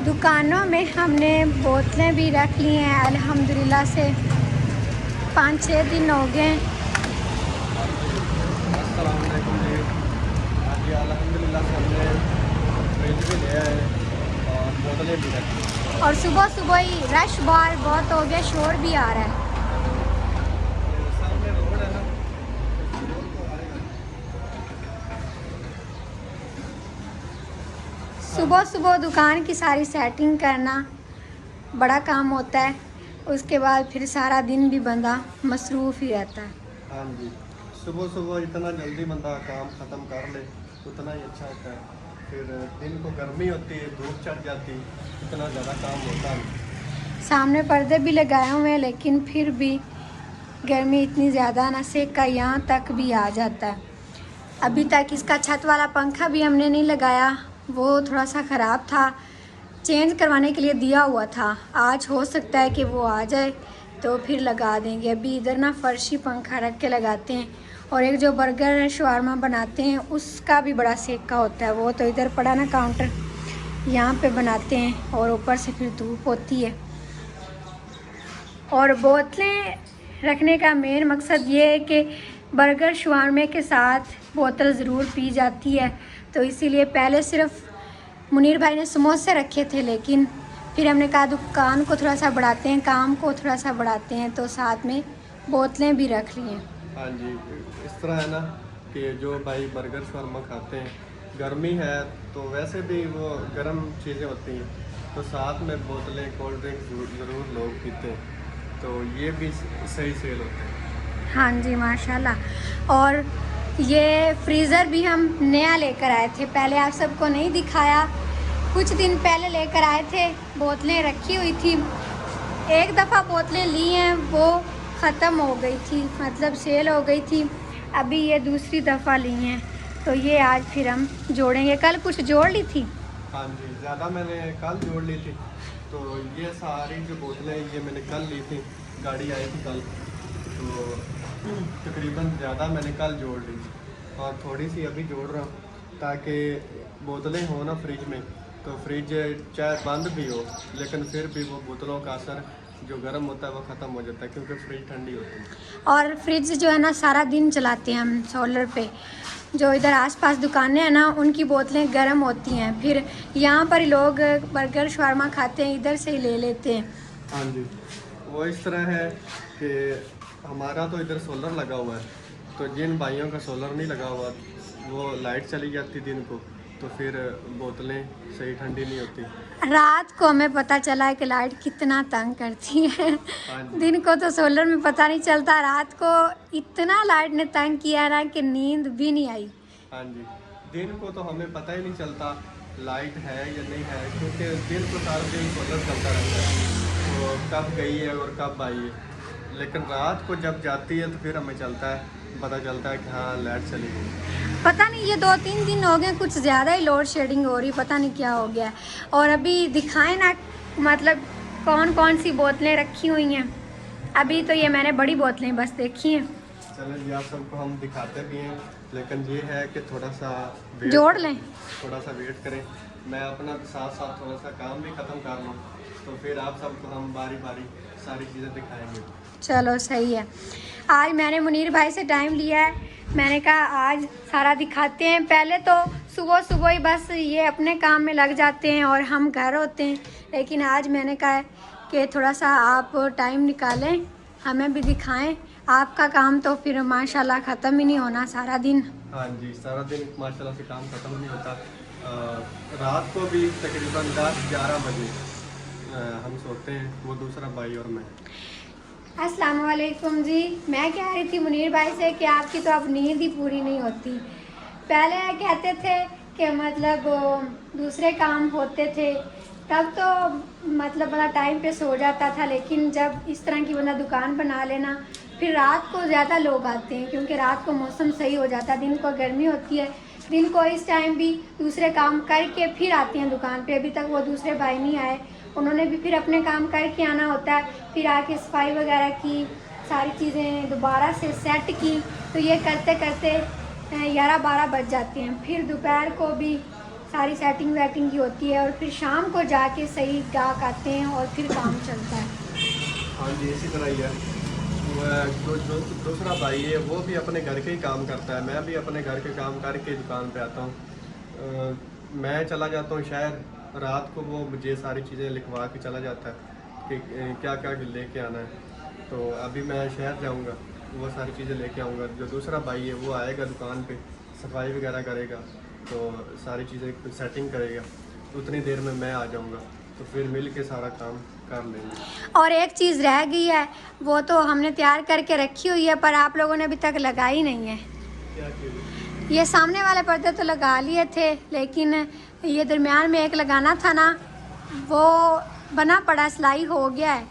दुकानों में हमने बोतलें भी रख ली हैं अल्हम्दुलिल्लाह से। 5-6 दिन हो गए। अस्सलाम वालेकुम जी। आज ये अल्हम्दुलिल्लाह से हमने फ्रिज भी लिया है और बोतलें भी रखी। और सुबह सुबह ही रश बार बहुत हो गया, शोर भी आ रहा है। सामने रोड है ना, सुबह सुबह दुकान की सारी सेटिंग करना बड़ा काम होता है। उसके बाद फिर सारा दिन भी बंदा मसरूफ़ ही रहता है। हाँ जी। सुबह सुबह इतना जल्दी बंदा काम ख़त्म कर ले उतना ही अच्छा होता है। फिर दिन को गर्मी होती है, धूप चढ़ जाती, इतना ज़्यादा काम होता नहीं। सामने पर्दे भी लगाए हुए हैं लेकिन फिर भी गर्मी इतनी ज़्यादा ना, सेक का यहाँ तक भी आ जाता है। अभी तक इसका छत वाला पंखा भी हमने नहीं लगाया, वो थोड़ा सा ख़राब था, चेंज करवाने के लिए दिया हुआ था। आज हो सकता है कि वो आ जाए तो फिर लगा देंगे। अभी इधर ना फर्शी पंखा रख के लगाते हैं। और एक जो बर्गर शवारमा बनाते हैं उसका भी बड़ा सेका होता है, वो तो इधर पड़ा ना काउंटर, यहाँ पे बनाते हैं और ऊपर से फिर धूप होती है। और बोतलें रखने का मेन मकसद ये है कि बर्गर शवारमे के साथ बोतल ज़रूर पी जाती है। तो इसीलिए पहले सिर्फ मुनीर भाई ने समोसे रखे थे, लेकिन फिर हमने कहा दुकान को थोड़ा सा बढ़ाते हैं, काम को थोड़ा सा बढ़ाते हैं, तो साथ में बोतलें भी रख ली हैं। हाँ जी। इस तरह है ना कि जो भाई बर्गर शवारमा खाते हैं, गर्मी है तो वैसे भी वो गर्म चीज़ें होती हैं, तो साथ में बोतलें कोल्ड ड्रिंक ज़रूर लोग पीते हैं, तो ये भी सही सेल होते हैं। हाँ जी माशाल्लाह। और ये फ्रीज़र भी हम नया लेकर आए थे, पहले आप सबको नहीं दिखाया। कुछ दिन पहले लेकर आए थे, बोतलें रखी हुई थी। एक दफ़ा बोतलें ली हैं वो ख़त्म हो गई थी, मतलब सेल हो गई थी। अभी ये दूसरी दफ़ा ली हैं, तो ये आज फिर हम जोड़ेंगे। कल कुछ जोड़ ली थी। हाँ जी, ज़्यादा मैंने कल जोड़ ली थी। तो ये सारी जो बोतलें ये मैंने कल ली थी, गाड़ी आई थी कल, तो तकरीबन ज़्यादा मैंने कल जोड़ ली और थोड़ी सी अभी जोड़ रहा हूँ, ताकि बोतलें हो ना फ्रिज में, तो फ्रिज चाहे बंद भी हो लेकिन फिर भी वो बोतलों का असर जो गर्म होता है वो ख़त्म हो जाता है, क्योंकि फ्रिज ठंडी होती है। और फ्रिज जो है ना सारा दिन चलाते हैं हम सोलर पे। जो इधर आसपास दुकानें हैं ना उनकी बोतलें गर्म होती हैं, फिर यहाँ पर लोग बर्गर शवारमा खाते हैं, इधर से ही ले लेते हैं। हाँ जी। वो इस तरह है कि हमारा तो इधर सोलर लगा हुआ है, तो जिन भाइयों का सोलर नहीं लगा हुआ वो लाइट चली जाती दिन को, तो फिर बोतलें सही ठंडी नहीं होती। रात को हमें पता चला है कि लाइट कितना तंग करती है। हाँ जी। दिन को तो सोलर में पता नहीं चलता, रात को इतना लाइट ने तंग किया ना कि नींद भी नहीं आई। हाँ जी। दिन को तो हमें पता ही नहीं चलता लाइट है या नहीं है, क्योंकि दिन को सारा दिन सोलर चलता रहता है, तो कब गई है और कब आई है। लेकिन रात को जब जाती है तो फिर हमें पता चलता है कि हाँ लाइट चली गई। पता नहीं ये 2-3 दिन हो गए, कुछ ज़्यादा ही लोड शेडिंग हो रही, पता नहीं क्या हो गया। और अभी दिखाएं ना, मतलब कौन कौन सी बोतलें रखी हुई हैं। अभी तो ये मैंने बड़ी बोतलें बस देखी हैं। चलें जी, आप सबको हम दिखाते भी हैं, लेकिन ये है कि थोड़ा सा जोड़ लें। थोड़ा सा वेट करें। मैं अपना साथ साथ थोड़ा सा काम भी ख़त्म कर लूँ, तो फिर आप सबको हम बारी बारी सारी चीज़ें दिखाएंगे। चलो सही है। आज मैंने मुनीर भाई से टाइम लिया है, मैंने कहा आज सारा दिखाते हैं। पहले तो सुबह सुबह ही बस ये अपने काम में लग जाते हैं और हम घर होते हैं, लेकिन आज मैंने कहा कि थोड़ा सा आप टाइम निकालें, हमें भी दिखाएं। आपका काम तो फिर माशाल्लाह ख़त्म ही नहीं होना सारा दिन। हाँ जी, सारा दिन माशाल्लाह से काम ख़त्म नहीं होता। रात को भी तकरीबन 10-11 बजे हम सोते हैं, वो दूसरा भाई और मैं। अस्सलाम वालेकुम जी। मैं कह रही थी मुनीर भाई से कि आपकी तो अब नींद ही पूरी नहीं होती। पहले कहते थे कि मतलब दूसरे काम होते थे तब तो मतलब बड़ा टाइम पे सो जाता था, लेकिन जब इस तरह की बंदा दुकान बना लेना, फिर रात को ज़्यादा लोग आते हैं क्योंकि रात को मौसम सही हो जाता है। दिन को गर्मी होती है, दिन को इस टाइम भी दूसरे काम करके फिर आते हैं दुकान पे। अभी तक वो दूसरे भाई नहीं आए, उन्होंने भी फिर अपने काम करके आना होता है, फिर आके सफाई वगैरह की, सारी चीज़ें दोबारा से सेट की, तो ये करते करते 11-12 बज जाते हैं। फिर दोपहर को भी सारी सेटिंग वेटिंग की होती है और फिर शाम को जाके सही गाहक आते हैं और फिर काम चलता है। हाँ जी, इसी तरह ही है। जो दूसरा भाई है वो भी अपने घर के ही काम करता है, मैं भी अपने घर के काम करके दुकान पे आता हूँ। मैं चला जाता हूँ शहर, रात को वो मुझे सारी चीज़ें लिखवा के चला जाता है कि क्या क्या लेके आना है। तो अभी मैं शहर जाऊँगा, वो सारी चीज़ें लेके आऊँगा। जो दूसरा भाई है वो आएगा दुकान पे, सफाई वगैरह करेगा, तो सारी चीज़ें सेटिंग करेगा, तो उतनी देर में मैं आ जाऊँगा, तो फिर मिल के सारा काम कर लेंगे। और एक चीज़ रह गई है, वो तो हमने तैयार करके रखी हुई है पर आप लोगों ने अभी तक लगाई नहीं है। क्या चीज़? ये सामने वाले पर्दे तो लगा लिए थे, लेकिन ये दरमियान में एक लगाना था ना, वो बना पड़ा, सिलाई हो गया है,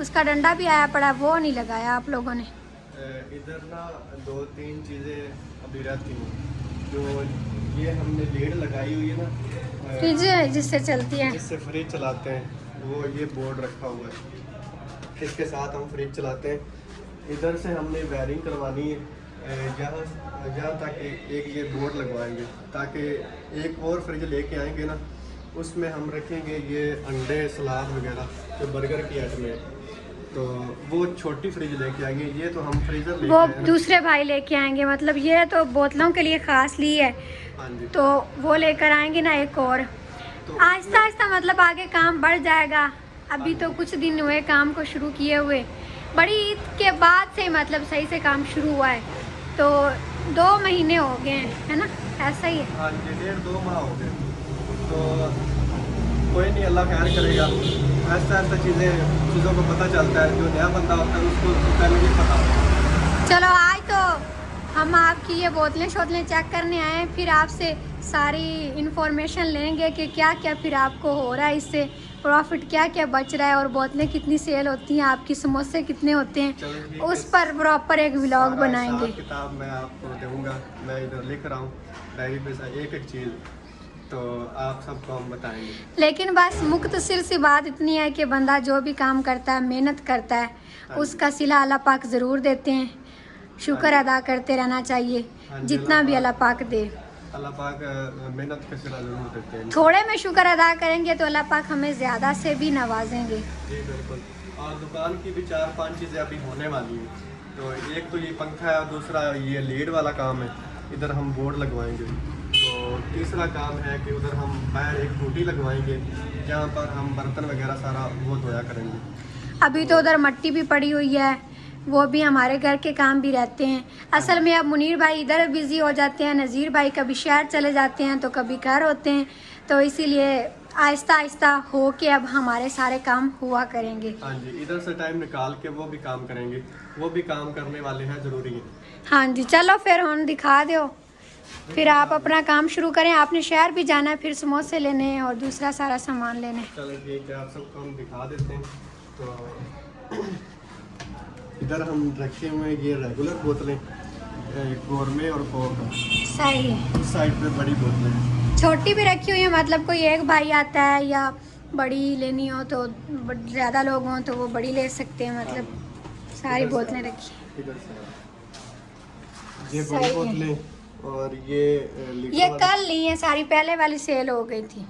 उसका डंडा भी आया पड़ा, वो नहीं लगाया आप लोगों ने। इधर ना 2-3 चीज़ें अभी रहती हैं। जो ये हमने लीड लगाई हुई है ना, फ्रिज जिससे चलती है, जिससे फ्रिज चलाते हैं, वो ये बोर्ड रखा हुआ है, इसके साथ हम फ्रिज चलाते हैं। इधर से हमने वायरिंग करवानी है, जहाँ तक एक ये बोर्ड लगवाएंगे, ताकि एक और फ्रिज लेके आएंगे ना, उसमें हम रखेंगे ये अंडे, सलाद वगैरह, जो बर्गर की आइटम है, तो वो छोटी फ्रिज लेके आएंगे। ये तो हम फ्रीजर लेके वो आए हैं। दूसरे भाई लेके आएंगे, मतलब ये तो बोतलों के लिए ख़ास ली है, हाँ जी। तो वो लेकर आएंगे ना एक और। तो आहिस्ता आहिस्ता मतलब आगे काम बढ़ जाएगा। अभी तो कुछ दिन हुए काम को शुरू किए हुए, बड़ी ईद के बाद से मतलब सही से काम शुरू हुआ है, तो 2 महीने हो गए हैं, है ना, ऐसा ही है। हाँ जी, 1.5-2 माह हो गए। तो कोई नहीं, अल्लाह खैर करेगा। ऐसा ऐसा चीज़ों को पता चलता है, जो नया बंदा होता है उसको पहले नहीं पता होता। चलो आज तो हम आपकी ये बोतलें शोतलें चेक करने आए हैं, फिर आपसे सारी इन्फॉर्मेशन लेंगे कि क्या क्या फिर आपको हो रहा है, इससे प्रॉफिट क्या क्या बच रहा है, और बोतलें कितनी सेल होती हैं आपकी, समोसे कितने होते हैं, उस पर प्रॉपर एक व्लॉग बनाएंगे। किताब मैं आपको दूंगा, मैं इधर लिख रहा हूँ डायरी पे एक एक चीज़, तो आप सबको हम बताएंगे। लेकिन बस मुख्तसर सी बात इतनी है कि बंदा जो भी काम करता है, मेहनत करता है, उसका सिला अल्लाह पाक ज़रूर देते हैं। शुक्र अदा करते रहना चाहिए, जितना भी अल्लाह पाक दे। अल्लाह पाक मेहनत का सिला ज़रूर देते हैं। थोड़े में शुक्र अदा करेंगे तो अल्लाह पाक हमें ज़्यादा से भी नवाजेंगे। जी बिल्कुल। और दुकान की भी 4-5 चीज़ें अभी होने वाली हैं। तो एक तो ये पंखा है, दूसरा ये लीड वाला काम है, इधर हम बोर्ड लगवाएंगे। तो तीसरा काम है कि उधर हम बाहर एक टूटी लगवाएंगे, जहाँ पर हम बर्तन वगैरह सारा वो धोया करेंगे। अभी तो उधर मट्टी भी पड़ी हुई है, वो भी हमारे घर के काम भी रहते हैं। असल में अब मुनीर भाई इधर बिज़ी हो जाते हैं, नज़ीर भाई कभी शहर चले जाते हैं तो कभी घर होते हैं, तो इसीलिए आहिस्ता आहिस्ता हो के अब हमारे सारे काम हुआ करेंगे। हाँ जी, इधर से टाइम निकाल के वो भी काम करेंगे, वो भी काम करने वाले हैं, ज़रूरी है। हाँ जी, चलो फिर हम दिखा दो, फिर आप अपना काम शुरू करें। आपने शहर भी जाना है, फिर समोसे लेने और दूसरा सारा सामान लेने। चलो ठीक है, आप सबको हम दिखा देते हैं। तो इधर हम रखे हुए हैं ये रेगुलर बोतलें, गोरमे और कोक। सही है। इस साइड पे बड़ी बोतलें हैं, छोटी भी रखी हुई है, मतलब कोई एक भाई आता है या बड़ी लेनी हो तो ज़्यादा लोग हों तो वो बड़ी ले सकते हैं, मतलब सारी बोतलें रखी हैं। इधर से ये सही बड़ी है। बोतलें और ये लीटर ये वाली। कल ली है सारी, पहले वाली सेल हो गई थी।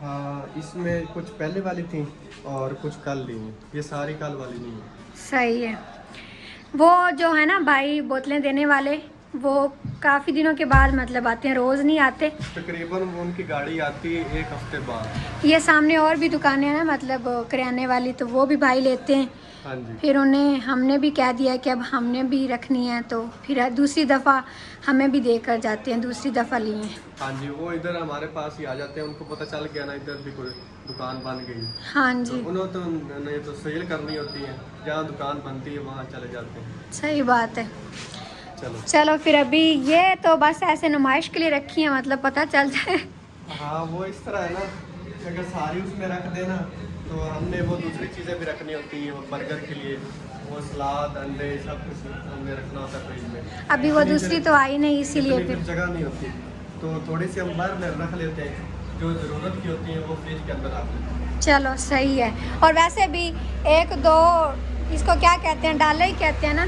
हाँ, इसमें कुछ पहले वाली थी और कुछ कल ली हैं, ये सारी कल वाली नहीं है। सही है। वो जो है ना भाई बोतलें देने वाले, वो काफ़ी दिनों के बाद मतलब आते हैं, रोज़ नहीं आते। तकरीबन उनकी गाड़ी आती है 1 हफ्ते बाद। ये सामने और भी दुकानें हैं ना, मतलब किराने वाली, तो वो भी भाई लेते हैं। हाँ जी। फिर उन्हें हमने भी कह दिया कि अब हमने भी रखनी है, तो फिर दूसरी दफ़ा हमें भी देकर जाते हैं, दूसरी दफ़ा लिए। हाँ जी, वो इधर हमारे पास ही आ जाते हैं, उनको पता चल गया ना इधर भी कोई दुकान बन गई। हाँ तो जी, उन्होंने तो सेल करनी होती है, जहाँ दुकान बनती है वहाँ चले जाते हैं। सही बात है। चलो चलो फिर अभी ये तो बस ऐसे नुमाइश के लिए रखी है, मतलब पता चल जाए। हाँ, वो इस तरह है ना, अगर सारी उसमें रख देना तो हमने वो दूसरी चीज़ें भी रखनी होती है, वो बर्गर के लिए वो सलाद, अंडे, सब कुछ हमने रखना होता है फ्रिज में। अभी वो दूसरी तो आई नहीं, इसीलिए इतनी फिर जगह नहीं होती, तो थोड़ी सी हम बाहर में रख लेते हैं, जो ज़रूरत की होती है वो फ्रिज के अंदर रख लेते हैं। चलो सही है। और वैसे भी 1-2 इसको क्या कहते हैं, डाले ही कहते हैं ना,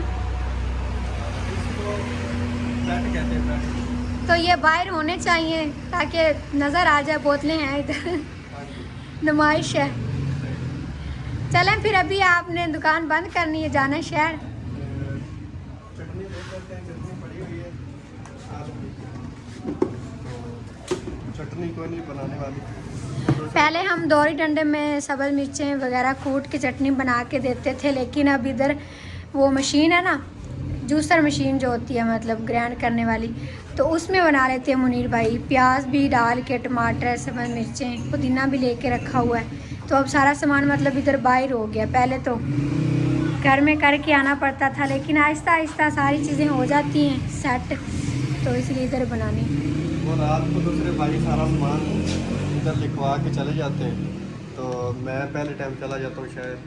इसको बैट कहते हैं, बैट। तो ये बाहर होने चाहिए ताकि नज़र आ जाए बोतलें हैं इधर। हाँ जी। नुमाइश है। चलें फिर, अभी आपने दुकान बंद करनी है, जाना है शहर। चटनी देख लेते हैं, चटनी पड़ी हुई है। चटनी कोई नहीं बनाने वाली। पहले हम दोरी डंडे में सब्ज़ मिर्चें वगैरह कूट के चटनी बना के देते थे, लेकिन अब इधर वो मशीन है ना, जूसर मशीन जो होती है मतलब ग्राइंड करने वाली, तो उसमें बना लेते हैं मुनीर भाई। प्याज भी डाल के, टमाटर, सब्ज़ मिर्चें, पुदीना भी लेके रखा हुआ है। तो अब सारा सामान मतलब इधर बाहर हो गया। पहले तो घर में करके आना पड़ता था, लेकिन आहिस्ता आहिस्ता सारी चीज़ें हो जाती हैं सेट, तो इसलिए इधर बनानी। वो रात को दूसरे भाई सारा सामान इधर लिखवा के चले जाते हैं, तो मैं पहले टाइम चला जाता हूँ शहर,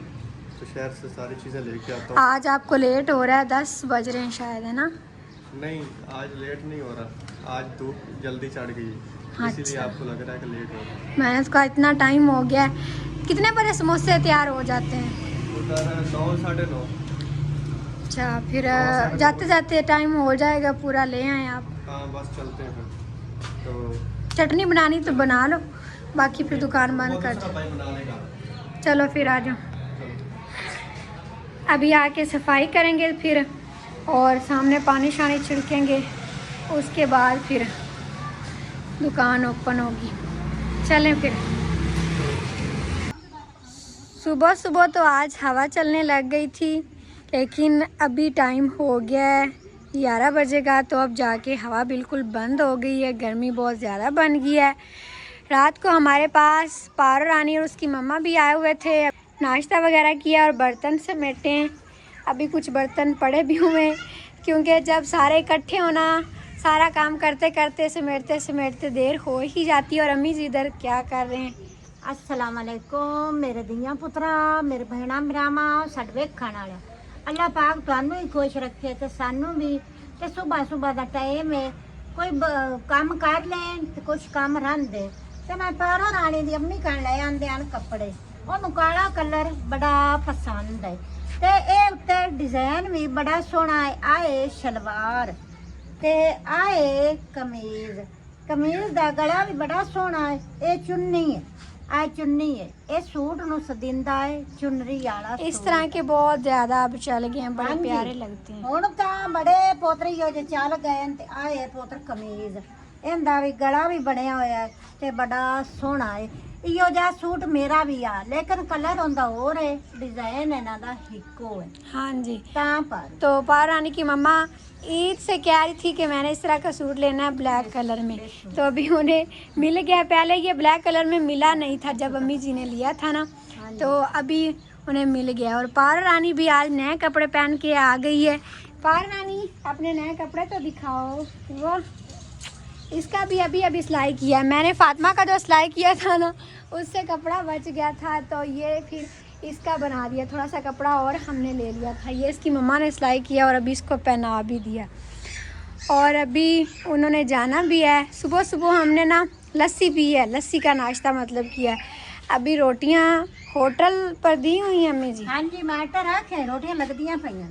तो शहर से सारी चीज़ें लेके आता हूँ। आज आपको लेट हो रहा है, 10 बज रहे हैं शायद, है ना? नहीं, आज लेट नहीं हो रहा, आज धूप जल्दी चढ़ गई, इसीलिए अच्छा। आपको लग रहा है कि लेट हो रहा है। मैंने उसका इतना टाइम हो गया है। कितने बजे समोसे तैयार हो जाते हैं? उधर 9 साढ़े 9। अच्छा, फिर जाते जाते टाइम हो जाएगा पूरा, ले आए आप। हाँ बस चलते हैं फिर। तो चटनी बनानी तो बना लो, बाकी फिर दुकान बंद कर दो। भाई बना लेगा। चलो फिर आ जाओ। चलो। अभी आके सफाई करेंगे फिर, और सामने पानी शानी छिड़केंगे, उसके बाद फिर दुकान ओपन होगी। चलें फिर। सुबह सुबह तो आज हवा चलने लग गई थी, लेकिन अभी टाइम हो गया है 11 बजे का, तो अब जाके हवा बिल्कुल बंद हो गई है। गर्मी बहुत ज़्यादा बन गई है। रात को हमारे पास पारो रानी और उसकी मम्मा भी आए हुए थे, नाश्ता वगैरह किया और बर्तन समेटे हैं। अभी कुछ बर्तन पड़े भी हुए हैं, क्योंकि जब सारे इकट्ठे होना, सारा काम करते करते समेटते समेटते देर हो ही जाती है। और अम्मी जी इधर क्या कर रहे हैं? अस्सलाम वालेकुम मेरे धियां पुत्रा, मेरे भैणा भरावां, साडे वेखण वाले। अल्लाह पाक तुहानू ही खुश रखे ते सानू भी। ते सुबह सुबह दा टाइम है, कोई काम कर लें ते कुछ काम रहिंदे। ते मैं पारो रानी दी अम्मी कण ले आंदे आन कपड़े, ओनू काला कलर बड़ा पसंद है, ते ए उत्ते डिजाइन भी बड़ा सोहना है। आए शलवार ते आए कमीज, कमीज दा गला भी बड़ा सोहना है। ए चुन्नी है, आ चुन्नी है, ये सूट नु सदिंदा है चुनरी वाला। इस तरह के बहुत ज्यादा अब चल गए हैं, बड़े हाँ जी। प्यारे लगते हैं। हुण तां बड़े पोतरे हो जे चल गए ते आए पोतर कमीज, इंदा भी गला भी बनया होया है ते बड़ा सोहना है। इहो जिहा सूट मेरा भी आ, लेकिन कलर होंदा होर है, डिजाइन इन्हां दा हिक्को है। हाँ जी। तां पर तो पारो रानी की मम्मा ईद से कह रही थी कि मैंने इस तरह का सूट लेना है ब्लैक कलर में, तो अभी उन्हें मिल गया। पहले ये ब्लैक कलर में मिला नहीं था जब अम्मी जी ने लिया था ना, तो अभी उन्हें मिल गया। और पारो रानी भी आज नए कपड़े पहन के आ गई है। पारो रानी अपने नए कपड़े तो दिखाओ। वो इसका भी अभी अभी सिलाई किया है मैंने। फातिमा का जो सिलाई किया था ना, उससे कपड़ा बच गया था, तो ये फिर इसका बना दिया। थोड़ा सा कपड़ा और हमने ले लिया था, ये इसकी मम्मा ने सिलाई किया और अभी इसको पहना भी दिया। और अभी उन्होंने जाना भी है। सुबह सुबह हमने ना लस्सी पी है, लस्सी का नाश्ता मतलब किया है। अभी रोटियां होटल पर दी हुई हैं अम्मी जी। हाँ जी, मैटर रखे रोटियां लगदियां पईयां।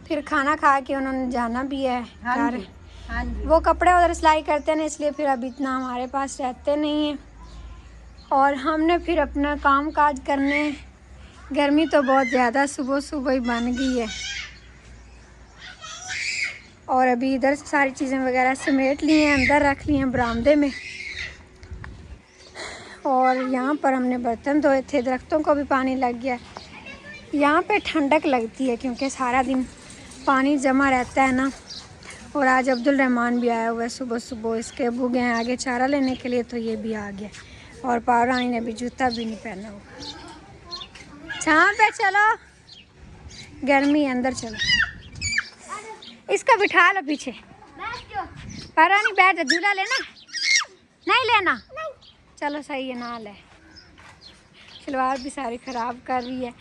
फिर खाना खा के उन्होंने जाना भी है हाँ घर। जी, हाँ जी। वो कपड़े उधर सिलाई करते हैं ना, इसलिए फिर अभी इतना हमारे पास रहते नहीं हैं। और हमने फिर अपना काम काज करने, गर्मी तो बहुत ज़्यादा सुबह सुबह ही बन गई है। और अभी इधर से सारी चीज़ें वगैरह समेट ली हैं, अंदर रख ली हैं बरामदे में। और यहाँ पर हमने बर्तन धोए थे, दरख्तों को भी पानी लग गया। यहाँ पे ठंडक लगती है क्योंकि सारा दिन पानी जमा रहता है ना। और आज अब्दुल रहमान भी आया हुआ है सुबह सुबह, इसके अबू गए आगे चारा लेने के लिए, तो ये भी आ गया। और पारो रानी ने भी जूता भी नहीं पहना हुआ। छाँव पे चलो, गर्मी अंदर चलो। इसको बिठा लो पीछे। पारो रानी बैठ जा, झूला लेना नहीं लेना? चलो सही है, ना ले। शलवार भी सारी ख़राब कर रही है।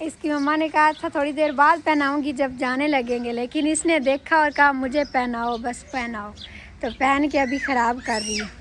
इसकी मम्मा ने कहा था थोड़ी देर बाद पहनाऊंगी जब जाने लगेंगे, लेकिन इसने देखा और कहा मुझे पहनाओ, बस पहनाओ, तो पहन के अभी ख़राब कर रही है।